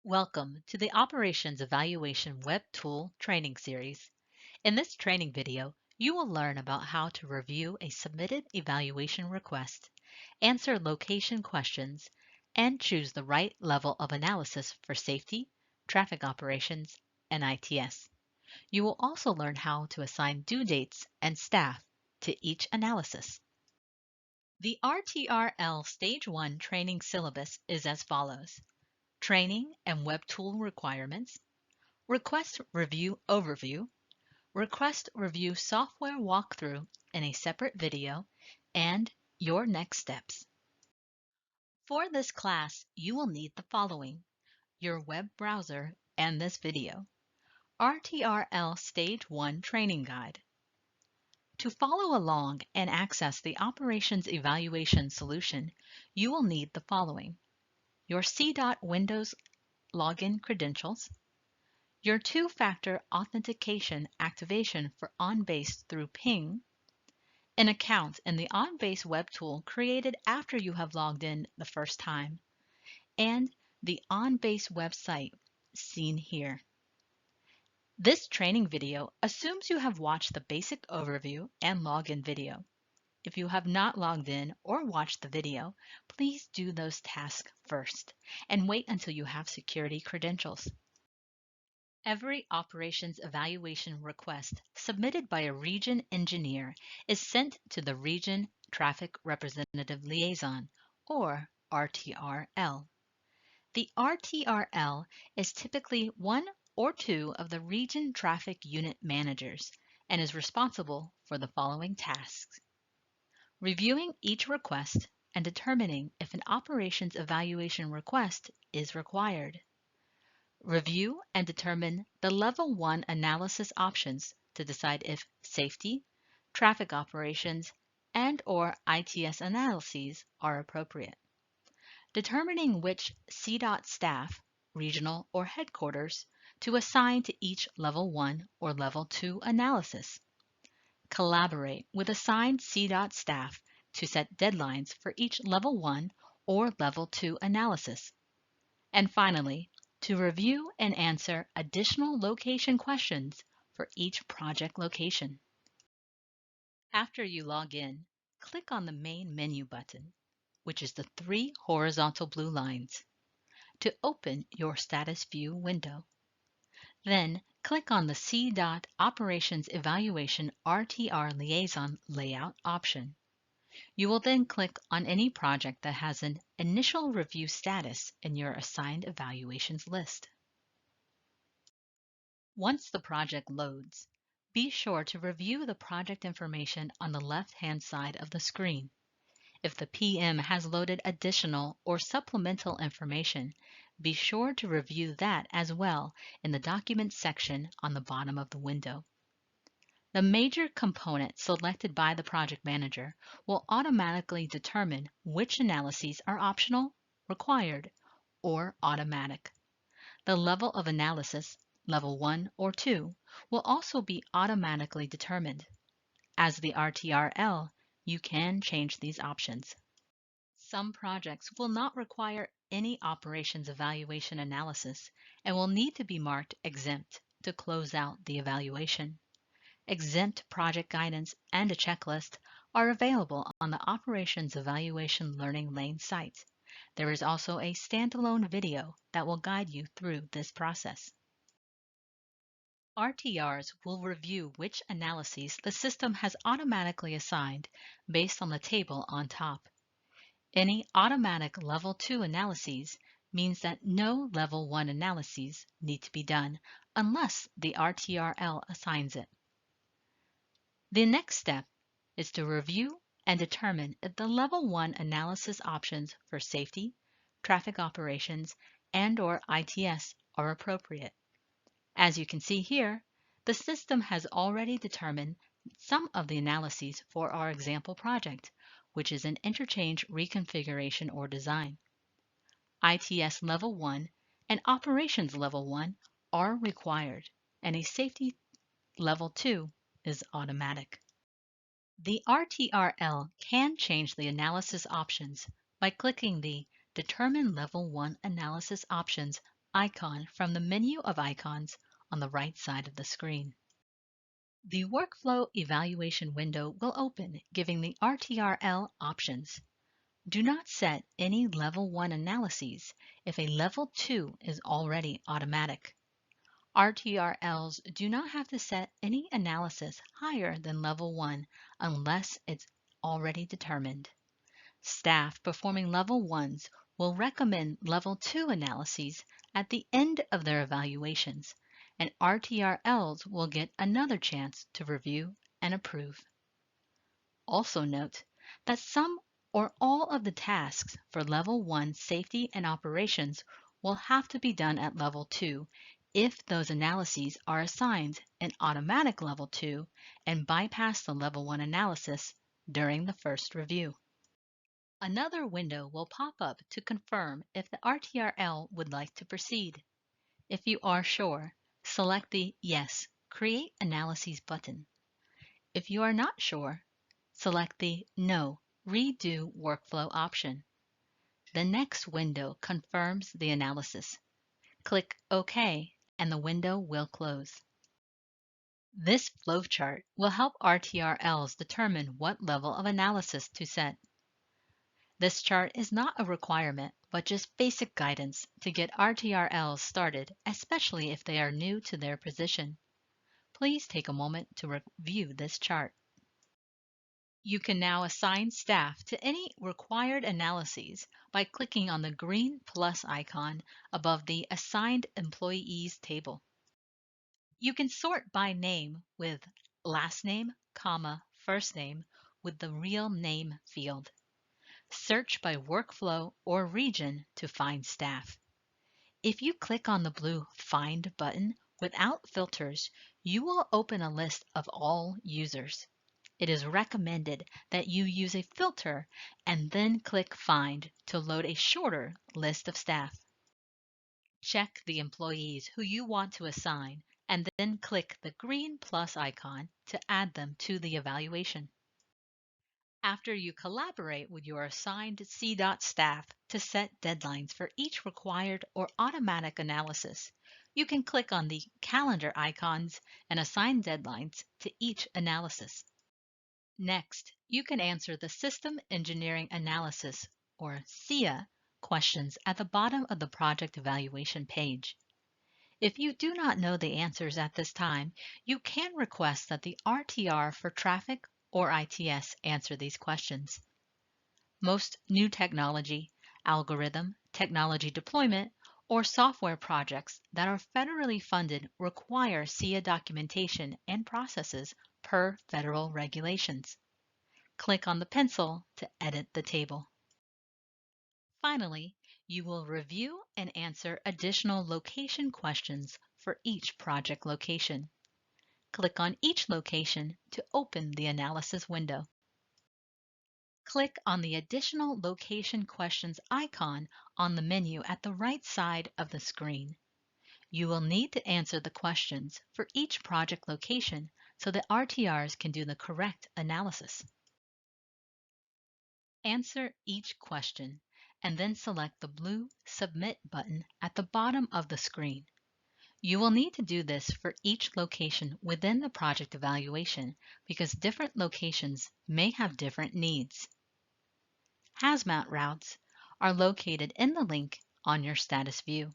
Welcome to the Operations Evaluation Web Tool Training Series. In this training video, you will learn about how to review a submitted evaluation request, answer location questions, and choose the right level of analysis for safety, traffic operations, and ITS. You will also learn how to assign due dates and staff to each analysis. The RTRL Stage 1 training syllabus is as follows: Training and Web Tool Requirements, Request Review Overview, Request Review Software Walkthrough in a separate video, and Your Next Steps. For this class, you will need the following: your web browser and this video, RTRL Stage 1 Training Guide. To follow along and access the Operations Evaluation solution, you will need the following: your Windows login credentials, your two-factor authentication activation for OnBase through Ping, an account in the OnBase web tool created after you have logged in the first time, and the OnBase website seen here. This training video assumes you have watched the basic overview and login video. If you have not logged in or watched the video, please do those tasks first and wait until you have security credentials. Every operations evaluation request submitted by a region engineer is sent to the Region Traffic Representative Liaison, or RTRL. The RTRL is typically one or two of the Region Traffic Unit Managers and is responsible for the following tasks: reviewing each request and determining if an operations evaluation request is required. Review and determine the Level 1 analysis options to decide if safety, traffic operations, and/or ITS analyses are appropriate. Determining which CDOT staff, regional or headquarters, to assign to each Level 1 or Level 2 analysis. Collaborate with assigned CDOT staff to set deadlines for each Level 1 or Level 2 analysis. And finally, to review and answer additional location questions for each project location. After you log in, click on the main menu button, which is the three horizontal blue lines, to open your status view window. Then click on the CDOT Operations Evaluation RTR Liaison Layout option. You will then click on any project that has an initial review status in your assigned evaluations list. Once the project loads, be sure to review the project information on the left-hand side of the screen. If the PM has loaded additional or supplemental information, be sure to review that as well in the Documents section on the bottom of the window. The major component selected by the project manager will automatically determine which analyses are optional, required, or automatic. The level of analysis, Level 1 or 2, will also be automatically determined. As the RTRL, you can change these options. Some projects will not require any operations evaluation analysis and will need to be marked exempt to close out the evaluation. Exempt project guidance and a checklist are available on the Operations Evaluation Learning Lane site. There is also a standalone video that will guide you through this process. RTRs will review which analyses the system has automatically assigned based on the table on top. Any automatic Level 2 analyses means that no Level 1 analyses need to be done unless the RTRL assigns it. The next step is to review and determine if the Level 1 analysis options for safety, traffic operations, and/or ITS are appropriate. As you can see here, the system has already determined some of the analyses for our example project, which is an interchange reconfiguration or design. ITS Level 1 and Operations Level 1 are required, and a Safety Level 2 is automatic. The RTRL can change the analysis options by clicking the Determine Level 1 Analysis Options icon from the menu of icons on the right side of the screen. The Workflow Evaluation window will open, giving the RTRL options. Do not set any Level 1 analyses if a Level 2 is already automatic. RTRLs do not have to set any analysis higher than Level 1 unless it's already determined. Staff performing Level 1s will recommend Level 2 analyses at the end of their evaluations, and RTRLs will get another chance to review and approve. Also note that some or all of the tasks for Level 1 safety and operations will have to be done at Level 2 if those analyses are assigned an automatic Level 2 and bypass the Level 1 analysis during the first review. Another window will pop up to confirm if the RTRL would like to proceed. If you are sure, select the Yes, Create Analyses button. If you are not sure, select the No, Redo Workflow option. The next window confirms the analysis. Click OK and the window will close. This flowchart will help RTRLs determine what level of analysis to set. This chart is not a requirement, but just basic guidance to get RTRLs started, especially if they are new to their position. Please take a moment to review this chart. You can now assign staff to any required analyses by clicking on the green plus icon above the Assigned Employees table. You can sort by name with last name, comma, first name with the real name field. Search by workflow or region to find staff. If you click on the blue Find button without filters, you will open a list of all users. It is recommended that you use a filter and then click Find to load a shorter list of staff. Check the employees who you want to assign and then click the green plus icon to add them to the evaluation. After you collaborate with your assigned CDOT staff to set deadlines for each required or automatic analysis, you can click on the calendar icons and assign deadlines to each analysis. Next, you can answer the System Engineering Analysis, or SEA, questions at the bottom of the project evaluation page. If you do not know the answers at this time, you can request that the RTR for traffic or ITS answer these questions. Most new technology, algorithm, technology deployment, or software projects that are federally funded require SEA documentation and processes per federal regulations. Click on the pencil to edit the table. Finally, you will review and answer additional location questions for each project location. Click on each location to open the analysis window. Click on the Additional Location Questions icon on the menu at the right side of the screen. You will need to answer the questions for each project location so that RTRs can do the correct analysis. Answer each question and then select the blue Submit button at the bottom of the screen. You will need to do this for each location within the project evaluation because different locations may have different needs. Hazmat routes are located in the link on your status view.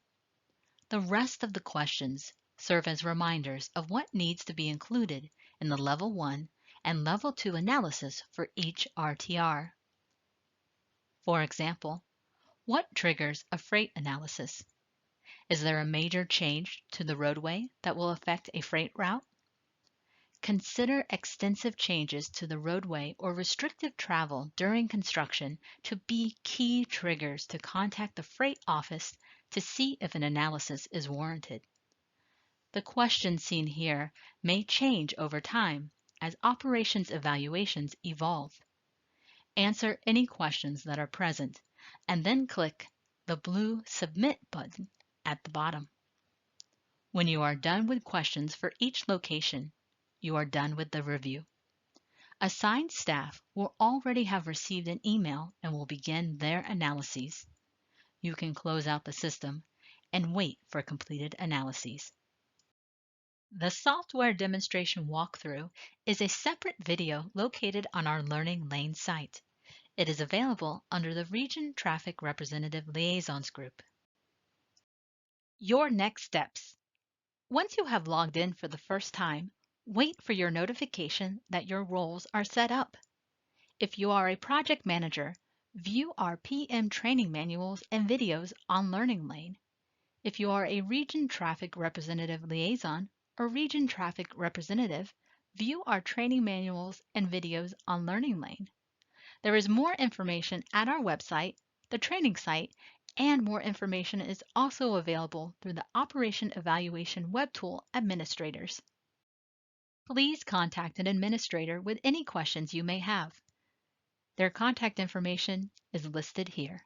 The rest of the questions serve as reminders of what needs to be included in the Level 1 and Level 2 analysis for each RTR. For example, what triggers a freight analysis? Is there a major change to the roadway that will affect a freight route? Consider extensive changes to the roadway or restrictive travel during construction to be key triggers to contact the freight office to see if an analysis is warranted. The questions seen here may change over time as operations evaluations evolve. Answer any questions that are present and then click the blue Submit button at the bottom. When you are done with questions for each location, you are done with the review. Assigned staff will already have received an email and will begin their analyses. You can close out the system and wait for completed analyses. The software demonstration walkthrough is a separate video located on our Learning Lane site. It is available under the Region Traffic Representative Liaisons group. Your next steps. Once you have logged in for the first time, wait for your notification that your roles are set up. If you are a project manager, view our PM training manuals and videos on Learning Lane. If you are a Region Traffic Representative Liaison or Region Traffic Representative, view our training manuals and videos on Learning Lane. There is more information at our website, the training site, and more information is also available through the Operation Evaluation Web Tool administrators. Please contact an administrator with any questions you may have. Their contact information is listed here.